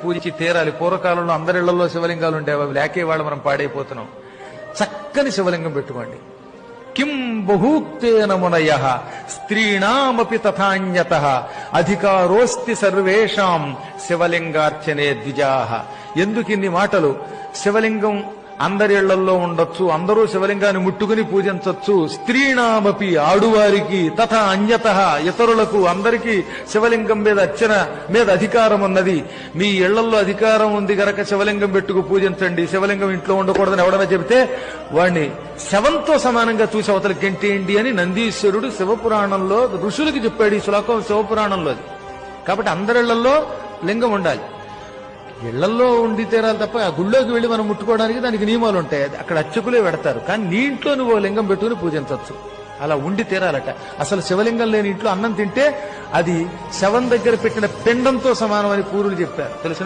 పూజించి తీరాలి. పూర్వకాలంలో అందరిళ్లలో శివలింగాలు ఉండేవి, అవి లేకే వాళ్ళు మనం పాడైపోతున్నాం. చక్కని శివలింగం పెట్టుకోండి. కిం బహూక్తేన మునయః స్త్రీణామపి తథాన్యతః అధికారోస్తి సర్వేషాం శివలింగార్చనే ద్విజాః. ఎందుకు ఇన్ని మాటలు? శివలింగం అందరి ఇళ్లలో ఉండొచ్చు, అందరూ శివలింగాన్ని ముట్టుకుని పూజించవచ్చు. స్త్రీణామపి ఆడువారికి, తథా అన్యతః ఇతరులకు, అందరికీ శివలింగం మీద అర్చన మీద అధికారం ఉన్నది. మీ ఇళ్లలో అధికారం ఉంది గనక శివలింగం పెట్టుకు పూజించండి. శివలింగం ఇంట్లో ఉండకూడదని ఎవడన్నా చెబితే వాణ్ణి శవంతో సమానంగా చూసి అవతల గెంటేయండి అని నందీశ్వరుడు శివపురాణంలో ఋషులకి చెప్పాడు. ఈ శ్లోకం శివపురాణంలో. కాబట్టి అందరిళ్లలో లింగం ఉండాలి. ఇళ్లలో ఉండి తీరాలి తప్ప ఆ గుళ్ళోకి వెళ్లి మనం ముట్టుకోవడానికి దానికి నియమాలు ఉంటాయి. అక్కడ అర్చకులే పెడతారు. కానీ నీ ఇంట్లో నువ్వు లింగం పెట్టుకుని పూజించవచ్చు. అలా ఉండి తీరాలట. అసలు శివలింగం లేని ఇంట్లో అన్నం తింటే అది శవం దగ్గర పెట్టిన పిండంతో సమానమని పూర్వులు చెప్పారు. తెలిసిన